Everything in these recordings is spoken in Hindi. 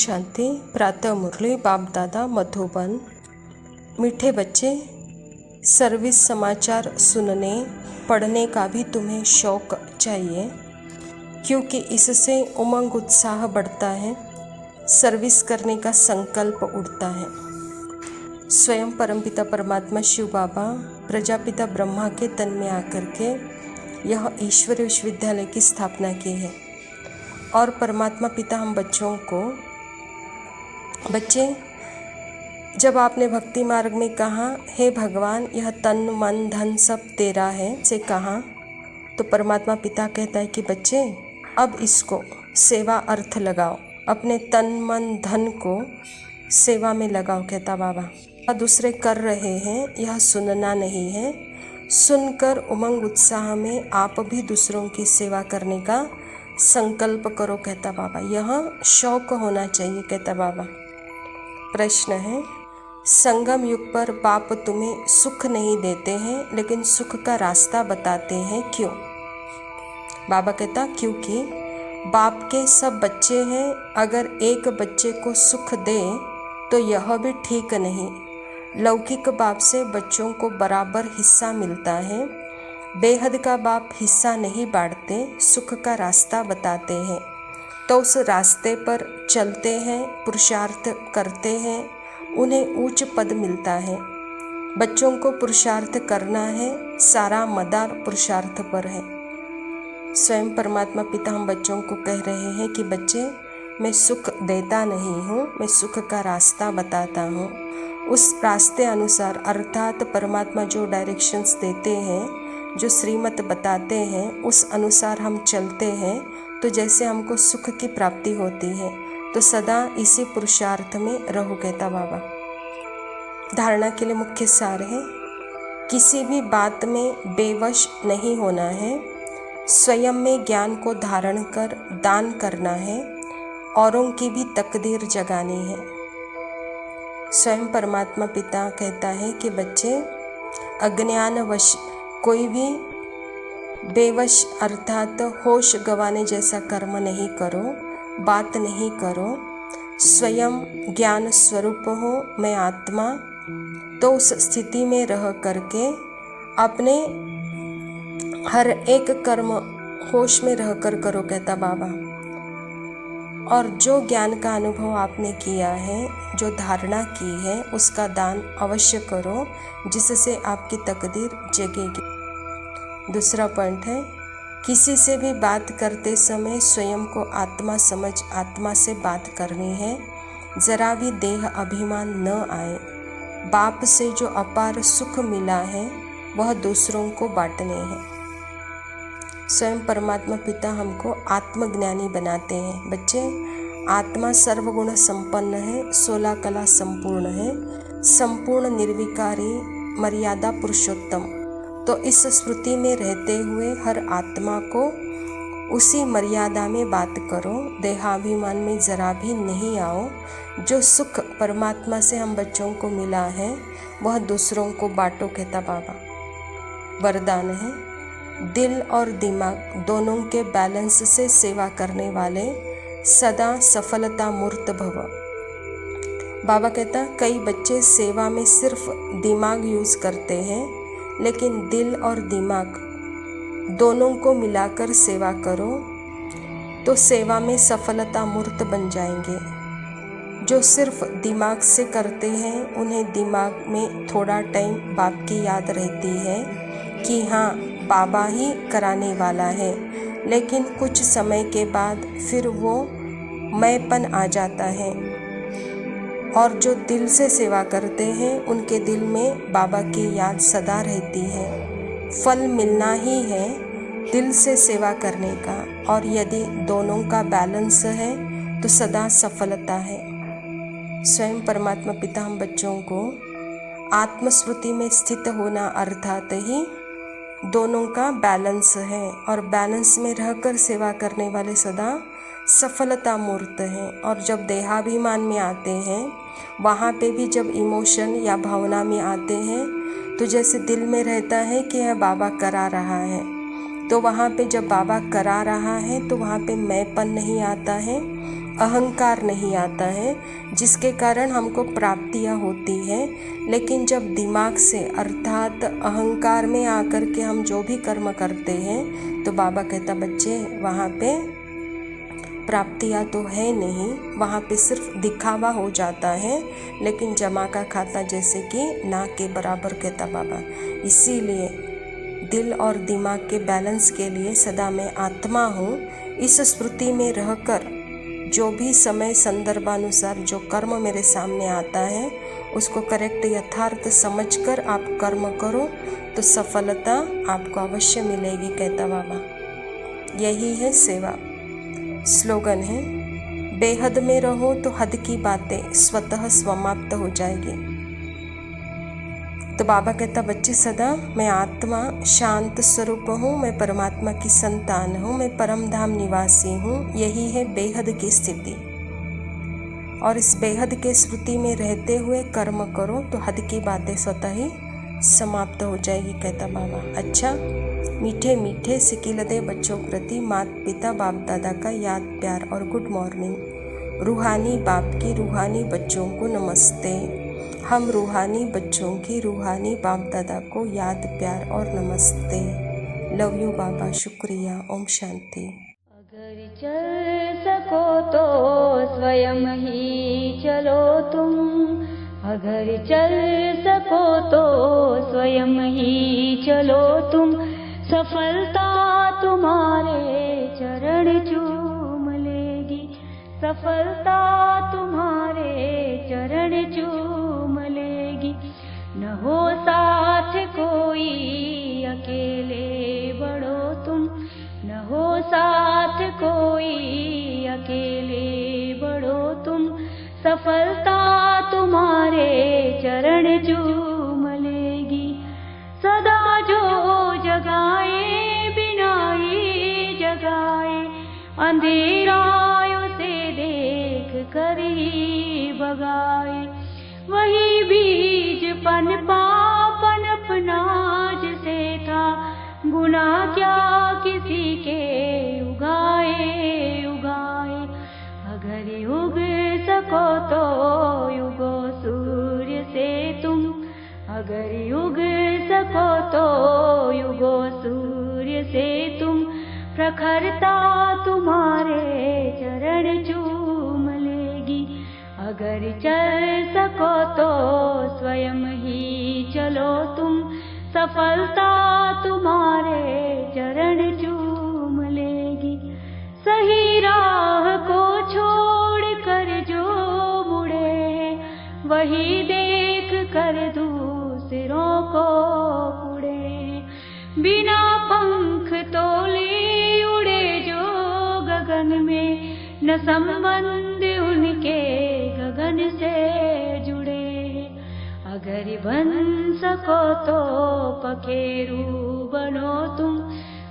शांति। प्रातः मुरली बाप दादा मधुबन। मीठे बच्चे, सर्विस समाचार सुनने पढ़ने का भी तुम्हें शौक चाहिए, क्योंकि इससे उमंग उत्साह बढ़ता है, सर्विस करने का संकल्प उठता है। स्वयं परमपिता परमात्मा शिव बाबा प्रजापिता ब्रह्मा के तन में आकर के यह ईश्वरीय विश्वविद्यालय की स्थापना की है। और परमात्मा पिता हम बच्चों को, बच्चे जब आपने भक्ति मार्ग में कहा हे भगवान यह तन मन धन सब तेरा है से कहा, तो परमात्मा पिता कहता है कि बच्चे अब इसको सेवा अर्थ लगाओ, अपने तन मन धन को सेवा में लगाओ। कहता बाबा दूसरे कर रहे हैं यह सुनना नहीं है, सुनकर उमंग उत्साह में आप भी दूसरों की सेवा करने का संकल्प करो। कहता बाबा यह शौक होना चाहिए। कहता बाबा प्रश्न है, संगम युग पर बाप तुम्हें सुख नहीं देते हैं लेकिन सुख का रास्ता बताते हैं, क्यों? बाबा कहता क्योंकि बाप के सब बच्चे हैं, अगर एक बच्चे को सुख दे तो यह भी ठीक नहीं। लौकिक बाप से बच्चों को बराबर हिस्सा मिलता है, बेहद का बाप हिस्सा नहीं बांटते, सुख का रास्ता बताते हैं, तो उस रास्ते पर चलते हैं, पुरुषार्थ करते हैं, उन्हें ऊंच पद मिलता है। बच्चों को पुरुषार्थ करना है, सारा मदार पुरुषार्थ पर है। स्वयं परमात्मा पिता हम बच्चों को कह रहे हैं कि बच्चे मैं सुख देता नहीं हूँ, मैं सुख का रास्ता बताता हूँ। उस रास्ते अनुसार अर्थात परमात्मा जो डायरेक्शंस देते हैं, जो श्रीमत बताते हैं, उस अनुसार हम चलते हैं तो जैसे हमको सुख की प्राप्ति होती है। तो सदा इसी पुरुषार्थ में रहो। कहता बाबा धारणा के लिए मुख्य सार है, किसी भी बात में बेवश नहीं होना है, स्वयं में ज्ञान को धारण कर दान करना है, औरों की भी तकदीर जगानी है। स्वयं परमात्मा पिता कहता है कि बच्चे अज्ञानवश कोई भी बेवश अर्थात होश गंवाने जैसा कर्म नहीं करो, बात नहीं करो। स्वयं ज्ञान स्वरूप हो मैं आत्मा, तो उस स्थिति में रह करके अपने हर एक कर्म होश में रह कर करो। कहता बाबा और जो ज्ञान का अनुभव आपने किया है, जो धारणा की है, उसका दान अवश्य करो, जिससे आपकी तकदीर जगेगी। दूसरा पॉइंट है, किसी से भी बात करते समय स्वयं को आत्मा समझ आत्मा से बात करनी है, जरा भी देह अभिमान न आए। बाप से जो अपार सुख मिला है वह दूसरों को बांटने हैं। स्वयं परमात्मा पिता हमको आत्मज्ञानी बनाते हैं। बच्चे आत्मा सर्वगुण संपन्न है, 16 कला संपूर्ण है, संपूर्ण निर्विकारी मर्यादा पुरुषोत्तम। तो इस स्मृति में रहते हुए हर आत्मा को उसी मर्यादा में बात करो, देहाभिमान में जरा भी नहीं आओ। जो सुख परमात्मा से हम बच्चों को मिला है वह दूसरों को बांटो। कहता बाबा वरदान है, दिल और दिमाग दोनों के बैलेंस से सेवा करने वाले सदा सफलता मूर्त भव। बाबा कहता कई बच्चे सेवा में सिर्फ दिमाग यूज़ करते हैं, लेकिन दिल और दिमाग दोनों को मिलाकर सेवा करो तो सेवा में सफलता मूर्त बन जाएंगे। जो सिर्फ दिमाग से करते हैं उन्हें दिमाग में थोड़ा टाइम बाप की याद रहती है कि हाँ बाबा ही कराने वाला है, लेकिन कुछ समय के बाद फिर वो मैंपन आ जाता है। और जो दिल से सेवा करते हैं उनके दिल में बाबा की याद सदा रहती है। फल मिलना ही है दिल से सेवा करने का, और यदि दोनों का बैलेंस है तो सदा सफलता है। स्वयं परमात्मा पिता हम बच्चों को आत्मस्मृति में स्थित होना अर्थात ही दोनों का बैलेंस है, और बैलेंस में रहकर सेवा करने वाले सदा सफलता मूर्त हैं। और जब देहाभिमान में आते हैं, वहाँ पे भी जब इमोशन या भावना में आते हैं तो जैसे दिल में रहता है कि यह बाबा करा रहा है, तो वहाँ पे जब बाबा करा रहा है तो वहाँ पे मैंपन नहीं आता है, अहंकार नहीं आता है, जिसके कारण हमको प्राप्तियाँ होती हैं। लेकिन जब दिमाग से अर्थात अहंकार में आकर के हम जो भी कर्म करते हैं तो बाबा कहता बच्चे वहाँ पे प्राप्तियाँ तो है नहीं, वहाँ पे सिर्फ दिखावा हो जाता है, लेकिन जमा का खाता जैसे कि ना के बराबर कहता बाबा। इसीलिए दिल और दिमाग के बैलेंस के लिए सदा मैं आत्मा हूँ, इस स्मृति में रहकर जो भी समय संदर्भानुसार जो कर्म मेरे सामने आता है उसको करेक्ट यथार्थ समझकर आप कर्म करो तो सफलता आपको अवश्य मिलेगी कहता बाबा। यही है सेवा। स्लोगन है, बेहद में रहो तो हद की बातें स्वतः समाप्त हो जाएगी। तो बाबा कहता बच्चे सदा मैं आत्मा शांत स्वरूप हूँ, मैं परमात्मा की संतान हूँ, मैं परम धाम निवासी हूँ। यही है बेहद की स्थिति, और इस बेहद के स्मृति में रहते हुए कर्म करो तो हद की बातें स्वतः ही समाप्त हो जाएगी कहता बाबा। अच्छा, मीठे मीठे सिकिलदे बच्चों प्रति माता पिता बाप दादा का याद प्यार और गुड मॉर्निंग। रूहानी बाप की रूहानी बच्चों को नमस्ते। हम रूहानी बच्चों की रूहानी बाप दादा को याद प्यार और नमस्ते। लव यू बाबा, शुक्रिया, ओम शांति। अगर चल सको तो स्वयं ही चलो तुम, अगर चल सको तो स्वयं ही चलो तुम, सफलता तुम्हारे चरण चूम लेगी, सफलता तुम्हारे चरण चूम लेगी। न हो साथ कोई अकेले बढ़ो तुम, न हो साथ कोई अकेले बढ़ो तुम, सफलता तुम्हारे चरण चूम लेगी। सदा जो जगाए बिना ही जगाए, अंधेरा उसे देख कर ही भगाए। वही बीज पनपा पनपना जिसे था, गुना क्या किसी के उगाए उगाए। अगर उग सको तो युगो सूर्य से तुम, अगर उग सको तो युगो सूर्य से तुम, प्रखरता तुम्हारे चरण चूम लेगी। अगर चल सको तो स्वयं ही चलो तुम, सफलता तुम्हारे चरण चूम लेगी। सही राह को छोड़ कर जो मुड़े, वही देख कर दूसरों को उड़े। बिना पंख तोले उड़े जो गगन में, न संबंध उनके गगन से जुड़े। अगर बन सको तो पखेरू बनो तुम,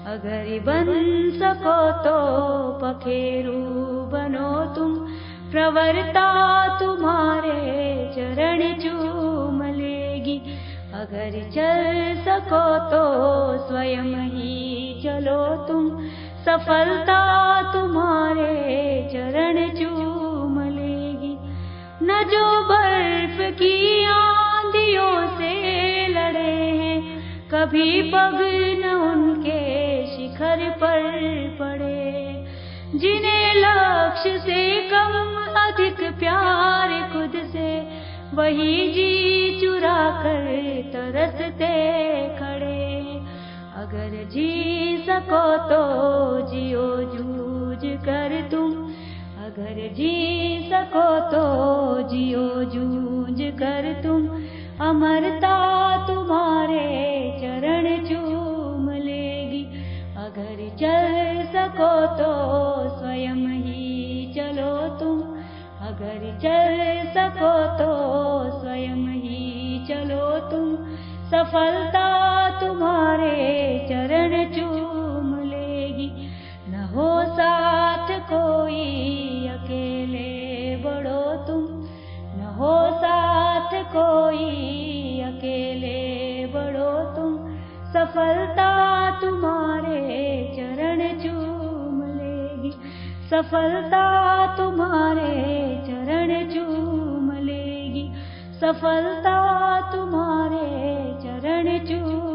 अगर बन सको तो पखेरू बनो तुम, प्रवरता तुम्हारे चरण चूम लेगी। अगर चल सको तो स्वयं ही चलो तुम, सफलता तुम्हारे चरण चूम लेगी। न जो बर्फ की आंधियों से लड़े हैं, कभी पग न उनके शिखर पर पड़े। जिन्हें लक्ष्य से कम अधिक प्यार खुद से, वही जी चुरा कर तरसते खड़े। अगर जी सको तो जियो जूझ कर तुम, अगर जी सको तो जियो जूझ कर तुम, अमरता तुम्हारे चरण चूम लेगी। अगर चल सको तो स्वयं ही चलो तुम, अगर चल सको तो स्वयं ही चलो तुम, सफलता तुम्हारे चरण चूम लेगी। न हो साथ कोई अकेले बढ़ो तुम, न हो साथ कोई अकेले बढ़ो तुम, सफलता तुम्हारे सफलता तुम्हारे चरण चूम लेगी, सफलता तुम्हारे चरण चूम